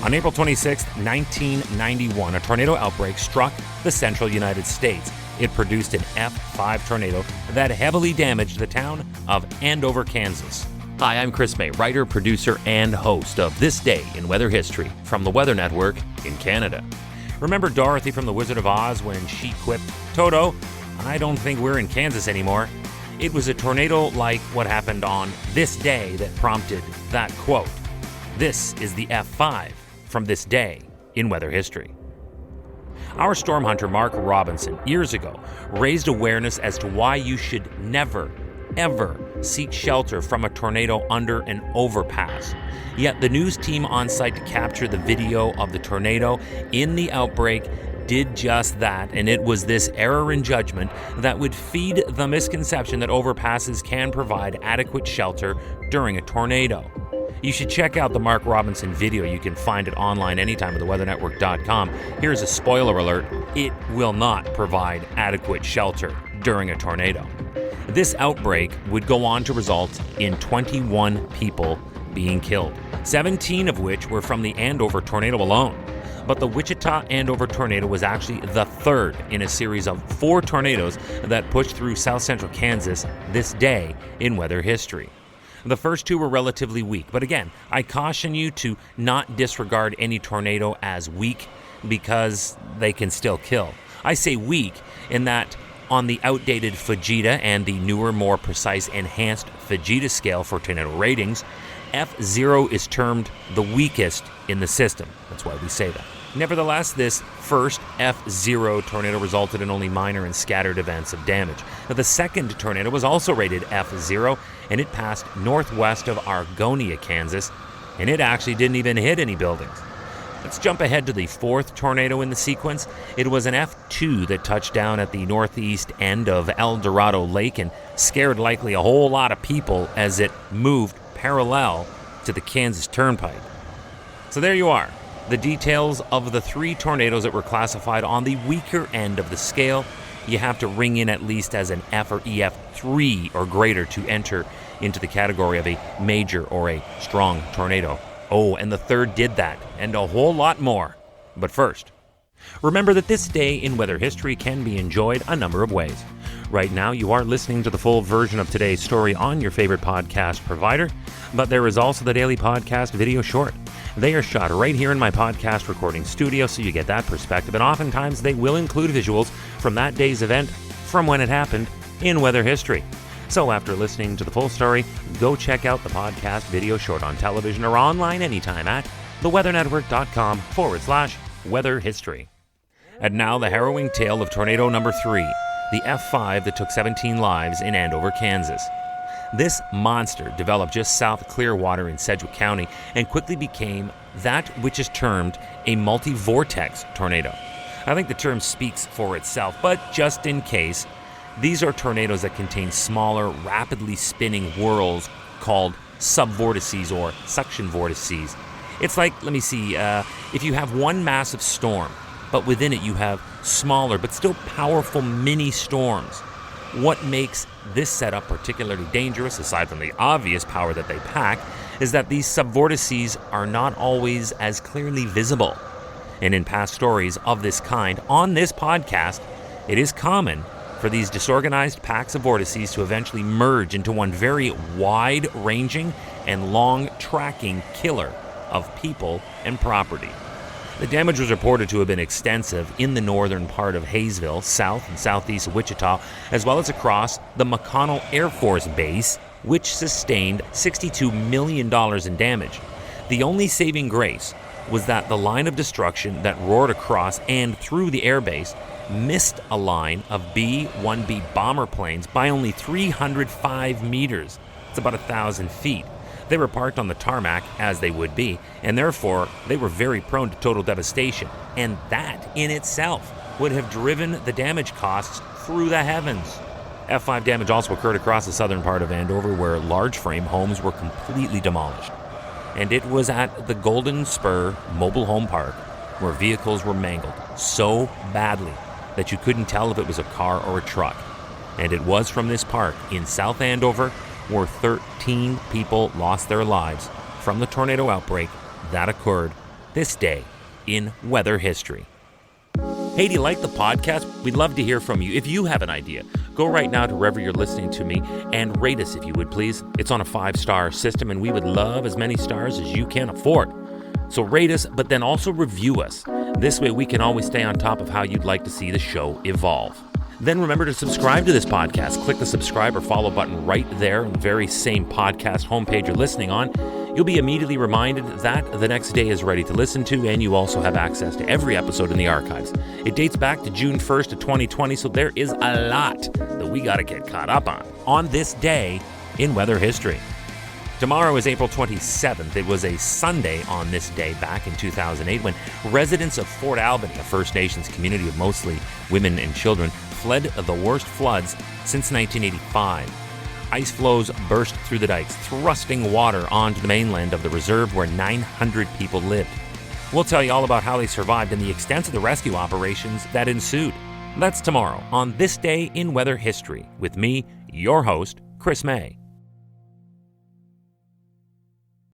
On April 26, 1991, a tornado outbreak struck the central United States. It produced an F5 tornado that heavily damaged the town of Andover, Kansas. Hi, I'm Chris May, writer, producer, and host of This Day in Weather History from the Weather Network in Canada. Remember Dorothy from The Wizard of Oz when she quipped, "Toto, I don't think we're in Kansas anymore"? It was a tornado like what happened on this day that prompted that quote. This is the F5 from This Day in Weather History. Our storm hunter Mark Robinson years ago raised awareness as to why you should never, ever seek shelter from a tornado under an overpass. Yet the news team on site to capture the video of the tornado in the outbreak did just that, and it was this error in judgment that would feed the misconception that overpasses can provide adequate shelter during a tornado. You should check out the Mark Robinson video. You can find it online anytime at theweathernetwork.com. Here's a spoiler alert. It will not provide adequate shelter during a tornado. This outbreak would go on to result in 21 people being killed, 17 of which were from the Andover tornado alone. But the Wichita-Andover tornado was actually the third in a series of 4 tornadoes that pushed through south central Kansas this day in weather history. The first 2 were relatively weak, but again, I caution you to not disregard any tornado as weak because they can still kill. I say weak in that on the outdated Fujita and the newer, more precise, enhanced Fujita scale for tornado ratings, F0 is termed the weakest in the system. That's why we say that. Nevertheless, this first F0 tornado resulted in only minor and scattered events of damage. Now, the second tornado was also rated F0, and it passed northwest of Argonia, Kansas, and it actually didn't even hit any buildings. Let's jump ahead to the fourth tornado in the sequence. It was an F2 that touched down at the northeast end of El Dorado Lake and scared likely a whole lot of people as it moved parallel to the Kansas Turnpike. So there you are. The details of the 3 tornadoes that were classified on the weaker end of the scale. You have to ring in at least as an F or EF3 or greater to enter into the category of a major or a strong tornado. Oh, and the third did that, and a whole lot more. But first, remember that This Day in Weather History can be enjoyed a number of ways. Right now, you are listening to the full version of today's story on your favorite podcast provider, but there is also the daily podcast video short. They are shot right here in my podcast recording studio, so you get that perspective, and oftentimes they will include visuals from that day's event, from when it happened, in weather history. So after listening to the full story, go check out the podcast video short on television or online anytime at theweathernetwork.com/weather history. And now the harrowing tale of tornado number 3, the F5 that took 17 lives in Andover, Kansas. This monster developed just south of Clearwater in Sedgwick County and quickly became that which is termed a multi-vortex tornado. I think the term speaks for itself, but just in case, these are tornadoes that contain smaller, rapidly spinning whirls called subvortices or suction vortices. It's like, if you have one massive storm, but within it you have smaller but still powerful mini storms. What makes this setup particularly dangerous, aside from the obvious power that they pack, is that these subvortices are not always as clearly visible. And in past stories of this kind on this podcast, it is common for these disorganized packs of vortices to eventually merge into one very wide-ranging and long-tracking killer of people and property. The damage was reported to have been extensive in the northern part of Hayesville, south and southeast of Wichita, as well as across the McConnell Air Force Base, which sustained $62 million in damage. The only saving grace was that the line of destruction that roared across and through the airbase missed a line of B-1B bomber planes by only 305 meters. It's about 1,000 feet. They were parked on the tarmac, as they would be, and therefore they were very prone to total devastation. And that in itself would have driven the damage costs through the heavens. F5 damage also occurred across the southern part of Andover, where large frame homes were completely demolished. And it was at the Golden Spur Mobile Home Park where vehicles were mangled so badly that you couldn't tell if it was a car or a truck. And it was from this park in South Andover where 13 people lost their lives from the tornado outbreak that occurred this day in weather history. Hey, do you like the podcast? We'd love to hear from you. If you have an idea, go right now to wherever you're listening to me and rate us if you would, please. It's on a 5-star system, and we would love as many stars as you can afford. So rate us, but then also review us. This way we can always stay on top of how you'd like to see the show evolve. Then remember to subscribe to this podcast. Click the subscribe or follow button right there on the very same podcast homepage you're listening on. You'll be immediately reminded that the next day is ready to listen to, and you also have access to every episode in the archives. It dates back to June 1st of 2020, so there is a lot that we got to get caught up on this day in weather history. Tomorrow is April 27th. It was a Sunday on this day back in 2008 when residents of Fort Albany, a First Nations community of mostly women and children, fled the worst floods since 1985. Ice flows burst through the dikes, thrusting water onto the mainland of the reserve where 900 people lived. We'll tell you all about how they survived and the extent of the rescue operations that ensued. That's tomorrow on This Day in Weather History with me, your host, Chris May.